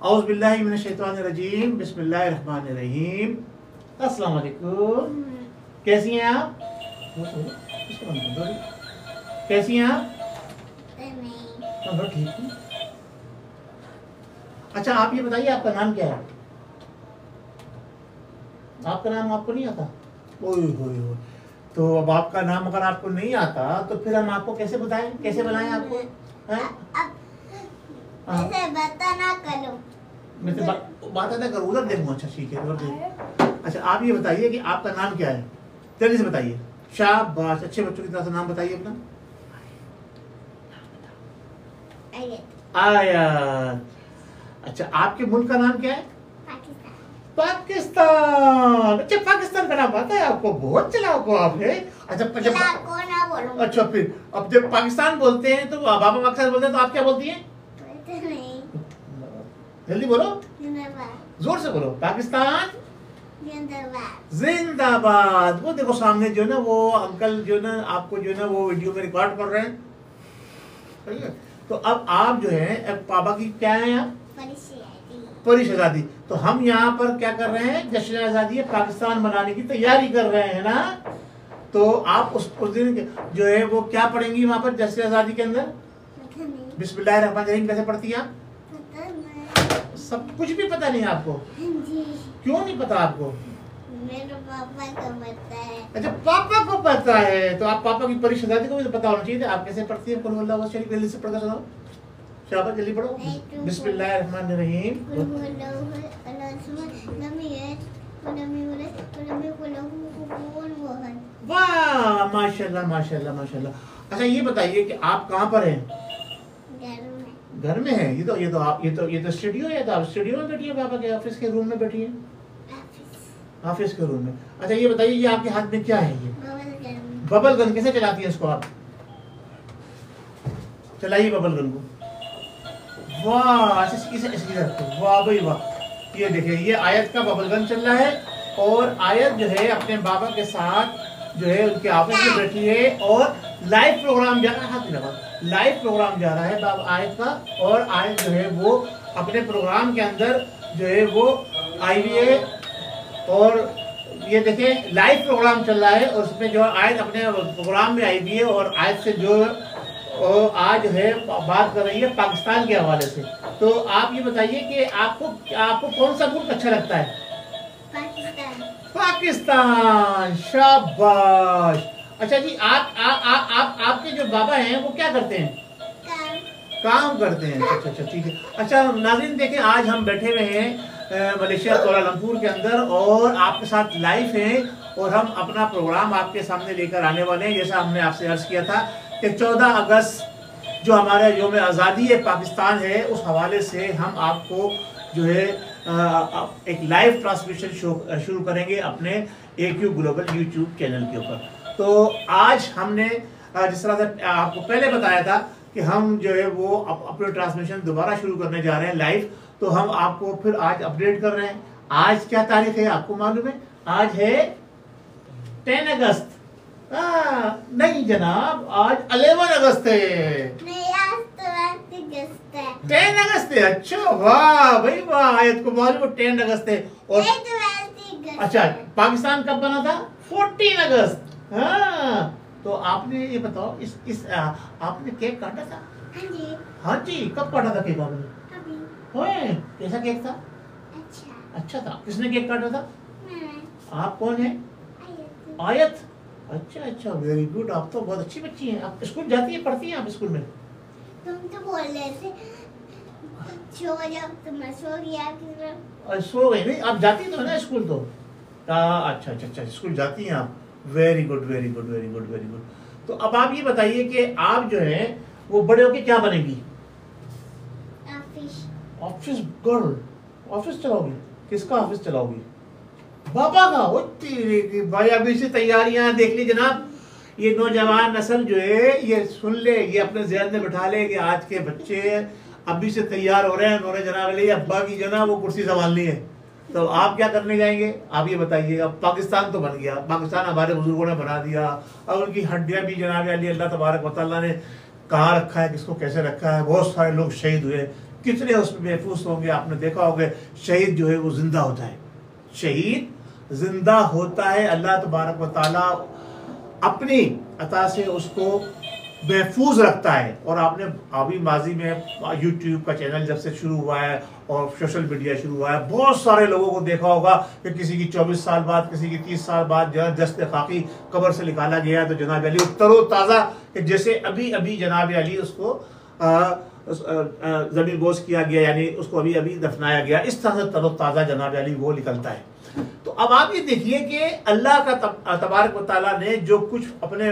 औज़ु बिल्लाहि मिनश शैतानिर रजीम, बिस्मिल्लाहिर रहमानिर रहीम। अस्सलाम वालेकुम। कैसी हैं आप? कैसी हैं आप? ठीक है। अच्छा, आप ये बताइए आपका नाम क्या है? आपका नाम आपको नहीं आता? ओए होए होए। तो अब आपका नाम अगर आपको नहीं आता तो फिर हम आपको कैसे बताएं, कैसे बनाएं आपको? बता ना करो। मैं तो बात ना करूँ, उधर देखूँ। अच्छा ठीक है, उधर देखूँ। अच्छा, आप ये बताइए कि आपका नाम क्या है? जल्दी से बताइए। शाबाश, अच्छे बच्चों की तरह से नाम बताइए अपना। आयत। अच्छा, आपके मुल्क का नाम क्या है? पाकिस्तान। अच्छा, पाकिस्तान का नाम पता है आपको? बहुत चलाक हो आप। है अच्छा, अच्छा फिर अब जब पाकिस्तान बोलते हैं तो बाबा अक्सर बोलते हैं, तो आप क्या बोलती हैं? जल्दी बोलो, जोर से बोलो। पाकिस्तान जिंदाबाद। वो देखो सामने जो ना वो अंकल जो ना आपको जो ना वो वीडियो में रिकॉर्ड कर रहे हैं। तो अब आप जो है पापा की क्या है आप? परिश आज़ादी। तो हम यहाँ पर क्या कर रहे हैं? जश्न आज़ादी पाकिस्तान मनाने की तैयारी कर रहे हैं ना। तो आप उस दिन जो है वो क्या पढ़ेंगी वहाँ पर जश्न आज़ादी के अंदर? बिस्मिल्लाहिर्रहमानिर्रहीम कैसे पढ़ती हैं आप? सब कुछ भी पता नहीं आपको? क्यों नहीं पता आपको? मेरे पापा को पता है। अच्छा, पापा को पता है। तो आप पापा की परिश आज़ादी को भी तो पता होना चाहिए। आप कैसे पढ़ती हैं? कुल अल्लाहु शरीफ जल्दी से पढ़कर सुनाओ। शाबाश, जल्दी पढ़ो। बिस्मिल्लाहिर्रहमानिर्रहीम। वाह, माशाल्लाह माशाल्लाह माशाल्लाह। अच्छा, ये बताइए कि आप कहाँ पर हैं? घर में है। ये तो स्टूडियो है। तो आप स्टूडियो में बैठी है, पापा के ऑफिस के रूम में बैठी है? ऑफिस के रूम में। अच्छा, ये बताइए ये आपके हाथ में क्या है? ये बबल गन। कैसे चलाती है इसको आप? चलाइए बबल गन को। वाह, वाह भाई वाह। ये देखिए, ये आयत का बबल गन चल रहा है और आयत जो है अपने बाबा के साथ जो है उनके ऑफिस में बैठी है और लाइव प्रोग्राम जा रहा है। लाइव प्रोग्राम जा रहा है बाबा आयत का। और आयत जो है वो अपने प्रोग्राम के अंदर जो है वो आई हुई है। और ये देखिए लाइव प्रोग्राम चल रहा है और उसमें जो आयत अपने प्रोग्राम में आई हुई है और आयत से जो आज है बात कर रही है पाकिस्तान के हवाले से। तो आप ये बताइए कि आपको कौन सा मुल्क अच्छा लगता है? पाकिस्तान। शाबाश। अच्छा जी, आपके जो बाबा हैं वो क्या करते हैं? काम करते हैं। अच्छा ठीक है। अच्छा नाज़रीन, देखें आज हम बैठे हुए हैं मलेशिया कोलालमपुर के अंदर और आपके साथ लाइव हैं और हम अपना प्रोग्राम आपके सामने लेकर आने वाले हैं। जैसा हमने आपसे अर्ज किया था कि 14 अगस्त जो हमारा यौम आज़ादी है पाकिस्तान है, उस हवाले से हम आपको जो है एक लाइव ट्रांसमिशन शुरू करेंगे अपने AQ ग्लोबल यूट्यूब चैनल के ऊपर। तो आज हमने जिस तरह से आपको पहले बताया था कि हम जो है वो अपने ट्रांसमिशन दोबारा शुरू करने जा रहे हैं लाइव। तो हम आपको फिर आज अपडेट कर रहे हैं। आज क्या तारीख है आपको मालूम है? आज है 10 अगस्त। नहीं जनाब, आज 11 अगस्त है। नहीं, आज तो 10 अगस्त है। अच्छा वाह भाई वाह, आयत को मालूम 10 अगस्त है। और अच्छा, पाकिस्तान कब बना था? 14 अगस्त। हाँ, तो आपने ये बताओ आपने केक काटा था? हाँ जी, कब काटा था केक आपने? कैसा केक था? अच्छा था। किसने केक काटा था? आप कौन है? आयत। अच्छा, वेरी गुड। आप तो बहुत अच्छी बच्ची हैं। आप स्कूल जाती हैं, पढ़ती हैं आप स्कूल में? तुम तो बोल रहे थे सो गई। नहीं, आप जाती तो है ना स्कूल तो? अच्छा, स्कूल जाती हैं आप। Very good. तो अब आप ये बताइए कि आप जो है वो बड़े होके क्या बनेगी? Office girl. ऑफिस चलाओगी? किसका ऑफिस चलाओगी? बाबा का। वो तेरे भाई, अभी से तैयारियां देख ली जनाब। ये नौजवान नस्ल जो है ये सुन ले, ये अपने ज़हन में बिठा ले कि आज के बच्चे अभी से तैयार हो रहे हैं नौरे जनाब के लिए अब्बा की जो ना वो कुर्सी संभालनी है। तो आप क्या करने जाएंगे? आप ये बताइए। अब पाकिस्तान तो बन गया, पाकिस्तान हमारे बुजुर्गों ने बना दिया और उनकी हड्डियां भी जनाब अली अल्लाह तबारक व तआला ने कहाँ रखा है, किसको कैसे रखा है। बहुत सारे लोग शहीद हुए, कितने उसमें महफूज होंगे। आपने देखा होगा शहीद जो है वो जिंदा होता है, शहीद जिंदा होता है। अल्लाह तबारक व तआला अपनी अता से उसको महफूज रखता है। और आपने अभी माजी में यूट्यूब का चैनल जब से शुरू हुआ है और सोशल मीडिया शुरू हुआ है, बहुत सारे लोगों को देखा होगा कि किसी की 24 साल बाद, किसी की 30 साल बाद दस्त खाकी कब्र से निकाला गया, तो जनाब अली तरोताज़ा कि जैसे अभी अभी जनाब अली उसको ज़मीन बोझ किया गया, यानी उसको अभी अभी दफनाया गया। इस तरह से तरोताज़ा जनाब अली वो निकलता है। तो अब आप ये देखिए कि अल्लाह का तबारक व तआला ने जो कुछ अपने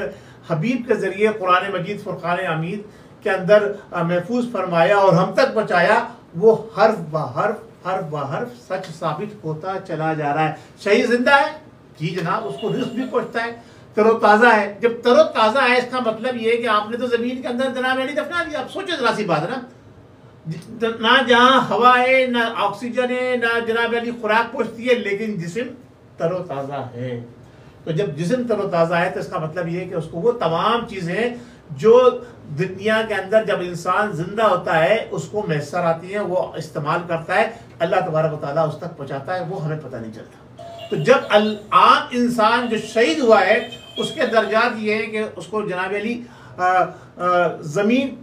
हबीब के जरिए कुरान मजीद फुरकान हमीद के अंदर महफूज फरमाया और हम तक पहुँचाया, वो हर्फ ब हर्फ सच साबित होता चला जा रहा है। शहीद जिंदा है जी जनाब, उसको रिस्क भी पहुँचता है, तरोताज़ा है। जब तरोताज़ा है इसका मतलब ये है कि आपने तो ज़मीन के अंदर जनाब अली दफना दिया। आप सोचो जरा सी बात है ना जहाँ हवा है, ना ऑक्सीजन है, ना जनाब अली खुराक पहुँचती है, लेकिन जिस्म तरोताज़ा है। तो जब जिस्म तरोताज़ा है तो इसका मतलब ये है कि उसको वो तमाम चीज़ें जो दुनिया के अंदर जब इंसान जिंदा होता है उसको मैसर आती है, वो इस्तेमाल करता है, अल्लाह तबारक व तआला उस तक पहुँचाता है, वो हमें पता नहीं चलता। तो जब आम इंसान जो शहीद हुआ है उसके दर्जात ये है कि उसको जनाब अली ज़मीन,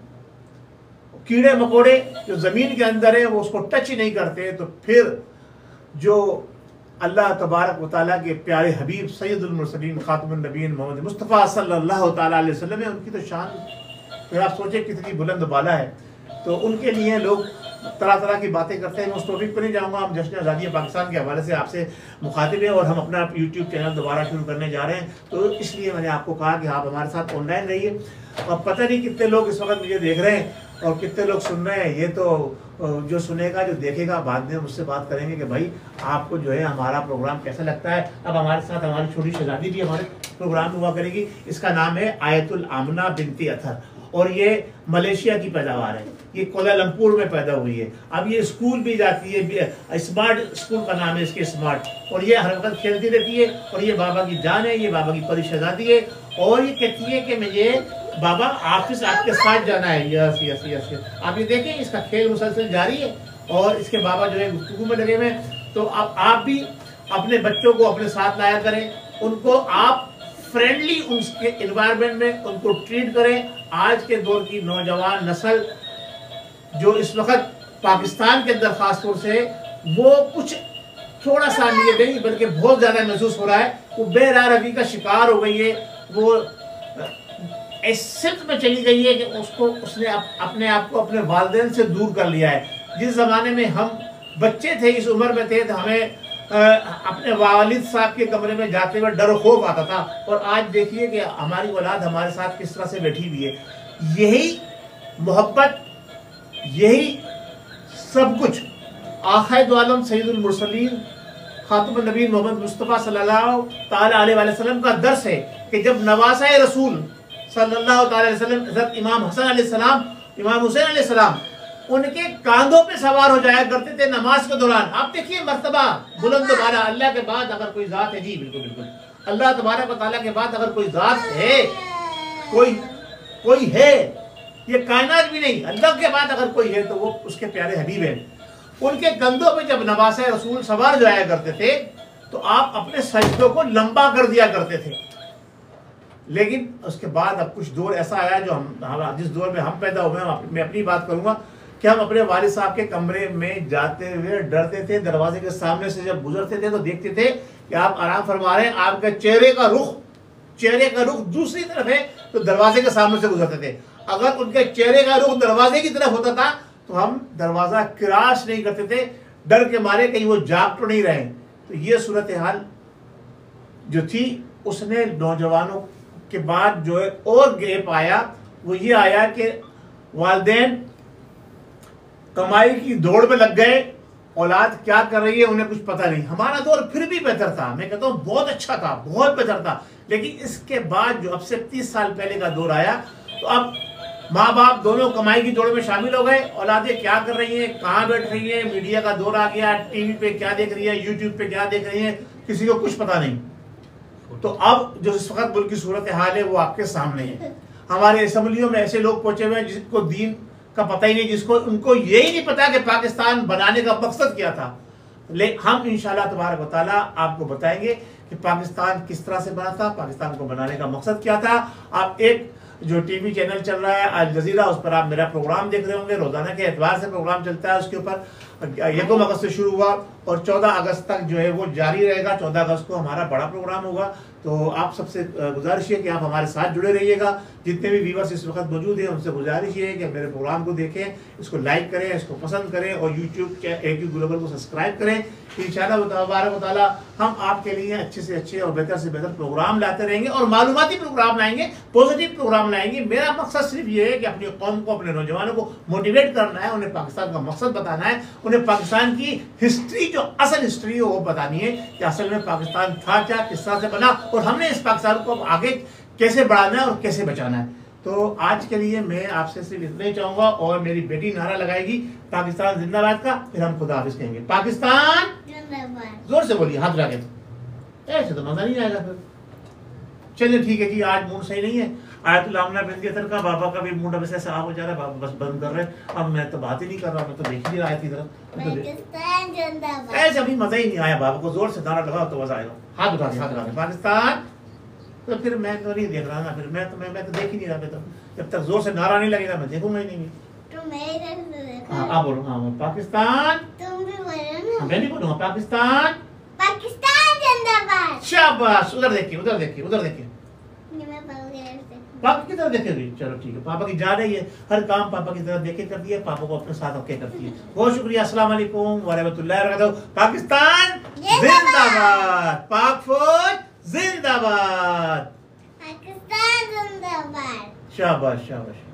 कीड़े मकोड़े जो ज़मीन के अंदर है वो उसको टच ही नहीं करते। तो फिर जो अल्लाह तबारक व तआला के प्यारे हबीब सैयदुल मुरसलीन खातमुन नबीय्यीन मोहम्मद मुस्तफ़ा सल्लल्लाहु तआला अलैहि वसल्लम है, उनकी तो शान फिर आप सोचें कितनी बुलंद बाला है। तो उनके लिए लोग तरह तरह की बातें करते हैं। मैं उस टॉपिक पर नहीं जाऊँगा, हम जश्न आज़ादी पाकिस्तान के हवाले से आपसे मुखातिब हैं और हम अपना यूट्यूब चैनल दोबारा शुरू करने जा रहे हैं। तो इसलिए मैंने आपको कहा कि आप हमारे साथ ऑनलाइन रहिए। और पता नहीं कितने लोग इस वक्त मुझे देख रहे हैं और कितने लोग सुन रहे हैं, ये तो जो सुनेगा जो देखेगा बाद में मुझसे बात करेंगे कि भाई आपको जो है हमारा प्रोग्राम कैसा लगता है। अब हमारे साथ हमारी छोटी शहजादी भी हमारे प्रोग्राम हुआ करेगी। इसका नाम है आयतुल आमना बिनती अथर और ये मलेशिया की पैदावार है, ये कोलालमपुर में पैदा हुई है। अब ये स्कूल भी जाती है, स्मार्ट स्कूल का नाम है इसके, स्मार्ट। और ये हर वक्त खेलती रहती है और ये बाबा की जान है, ये बाबा की परी शहजादी है। और ये कहती है कि मुझे बाबा ऑफिस आपके साथ जाना है। यस यस यस यस, आप ये देखें इसका खेल मुसलसल जारी है और इसके बाबा जो है गुफ्तगू में लगे हुए। तो अब आप भी अपने बच्चों को अपने साथ लाया करें, उनको आप फ्रेंडली उसके एनवायरनमेंट में उनको ट्रीट करें। आज के दौर की नौजवान नस्ल जो इस वक्त पाकिस्तान के अंदर खास तौर से वो कुछ थोड़ा सा नहीं बल्कि बहुत ज्यादा महसूस हो रहा है, वो बेरारगी का शिकार हो गई है। वो इस सिर्फ में चली गई है कि उसने अपने आप को अपने वालिदैन से दूर कर लिया है। जिस जमाने में हम बच्चे थे, इस उम्र में थे, तो हमें अपने वालिद साहब के कमरे में जाते हुए डर खौफ आता था। और आज देखिए कि हमारी औलाद हमारे साथ किस तरह से बैठी हुई है। यही मोहब्बत, यही सब कुछ आखिर आलम सैयदुल मुरसलीन खातमुन नबीय्यीन मोहम्मद मुस्तफ़ा सल्लल्लाहु ताला अलैहि वसल्लम का दर्स है कि जब नवासा रसूल सल्लल्लाहु ताला अलैहि वसल्लम हज़रत इमाम हसन अलैहिस्सलाम, इमाम हुसैन अलैहिस्सलाम उनके कांधों पे सवार हो जाया करते थे नमाज के दौरान। आप देखिए मर्तबा बुलंद वाला, अल्लाह के बाद अगर कोई ज़ात है, जी बिल्कुल बिल्कुल, अल्लाह तबारक व तआला के बाद अगर कोई ज़ात है, कोई है, ये कायनात भी नहीं, अल्लाह के बाद अगर कोई है तो वो उसके प्यारे हबीब हैं। उनके कंधों पे जब नवासा रसूल सवार जाया करते थे तो आप अपने सजदों को लंबा कर दिया करते थे। लेकिन उसके बाद अब कुछ दौर ऐसा आया जो हम जिस दौर में हम पैदा हुए हैं, मैं अपनी बात करूंगा कि हम अपने वालिद साहब के कमरे में जाते हुए डरते थे। दरवाजे के सामने से जब गुजरते थे तो देखते थे कि आप आराम फरमा रहे हैं, आपके चेहरे का रुख दूसरी तरफ है, तो दरवाजे के सामने से गुजरते थे। अगर उनके चेहरे का रुख दरवाजे की तरफ होता था तो हम दरवाजा क्रॉस नहीं करते थे, डर के मारे कहीं वो जाग तो नहीं रहे। तो ये सूरत हाल जो थी, उसने नौजवानों के बाद जो है और गैप आया, वो ये आया कि वालिदैन कमाई की दौड़ में लग गए, औलाद क्या कर रही है उन्हें कुछ पता नहीं। हमारा दौर फिर भी बेहतर था, मैं कहता हूँ बहुत अच्छा था, बहुत बेहतर था। लेकिन इसके बाद जो अब से 30 साल पहले का दौर आया, तो अब माँ बाप दोनों कमाई की दौड़ में शामिल हो गए। औलादें क्या कर रही हैं, कहाँ बैठ रही हैं, मीडिया का दौर आ गया, टीवी पे क्या देख रही है, यूट्यूब पे क्या देख रही है, किसी को कुछ पता नहीं। तो अब जो इस वक्त मुल्क की सूरत हाल है वो आपके सामने है। हमारे असम्बलियों में ऐसे लोग पहुंचे हुए हैं जिसको दीन का पता ही नहीं, जिसको उनको यही नहीं पता कि पाकिस्तान बनाने का मकसद क्या था। हम इंशाल्लाह तबारक व तआला आपको बताएंगे कि पाकिस्तान किस तरह से बना था, पाकिस्तान को बनाने का मकसद क्या था। आप एक जो टीवी चैनल चल रहा है अल जजीरा, उस पर आप मेरा प्रोग्राम देख रहे होंगे, रोजाना के एतबार से प्रोग्राम चलता है। उसके ऊपर 1 अगस्त से शुरू हुआ और 14 अगस्त तक जो है वो जारी रहेगा। 14 अगस्त को हमारा बड़ा प्रोग्राम होगा। तो आप सबसे गुजारिश है कि आप हमारे साथ जुड़े रहिएगा। जितने भी व्यूवर्स इस वक्त मौजूद हैं उनसे गुजारिश है कि मेरे प्रोग्राम को देखें, इसको लाइक करें, इसको पसंद करें और यूट्यूब AQ ग्लोबल को सब्सक्राइब करें। इंशाअल्लाह तबारक व तआला हम आपके लिए अच्छे से अच्छे और बेहतर से बेहतर प्रोग्राम लाते रहेंगे और मालूमाती प्रोग्राम लाएंगे, पॉजिटिव प्रोग्राम लाएंगे। मेरा मकसद सिर्फ ये है कि अपनी कौम को, अपने नौजवानों को मोटिवेट करना है, उन्हें पाकिस्तान का मकसद बताना है, उन्हें पाकिस्तान की हिस्ट्री, जो असल हिस्ट्री है वो बतानी है कि असल में पाकिस्तान था क्या, किस तरह से बना और हमने इस पाकिस्तान को आगे कैसे बढ़ाना है और कैसे बचाना है। तो आज के लिए मैं आपसे सिर्फ इतना ही चाहूंगा और मेरी बेटी नारा लगाएगी पाकिस्तान जिंदाबाद का, फिर हम खुदा हाफिज कहेंगे। पाकिस्तान जिंदाबाद। जोर से बोलिए, हाथ लगा के। ऐसे तो मजा नहीं आएगा फिर। चलिए ठीक है जी, आज मूड सही नहीं है। आयतुल आमना बिनती अतर का बाबा का भी मूड अब ऐसे साफ हो जा रहा है, बाबा बस बंद कर रहे हैं। अब मैं तो बात ही नहीं कर रहा, मैं तो देख ही नहीं रहा थी तरफ। पाकिस्तान जिंदाबाद। ऐसे अभी मजा ही नहीं आया। बाबा को जोर से नारा लगाओ तो मजा आएगा। हाथ उठा के, हाथ उठा के पाकिस्तान। तो फिर मैं तो नहीं देख रहा ना, फिर मैं तो देख ही नहीं रहा। मैं तो जब तक जोर से नारा नहीं लगेगा मैं देखूंगा ही नहीं। तो मैं इधर से देखो। हाँ आप बोलो। हाँ पाकिस्तान। तुम भी बोलो ना। मैं नहीं बोलूंगा। पाकिस्तान। पाकिस्तान जिंदाबाद। शाबाश। उधर देखिए, उधर देखिए, उधर देखिए। ये मैं बोल गया ऐसे। पापा की तरफ देखे भी। चलो ठीक है, पापा की जा रही है, हर काम पापा की तरफ देखे करती है, पापा को अपने साथ रखे करती है। बहुत शुक्रिया। अस्सलाम वालेकुम व रहमतुल्लाहि व बरकातहू। पाकिस्तान जिंदाबाद। पाक फौज जिंदाबाद। पाकिस्तान जिंदाबाद। शाबाश शाबाश।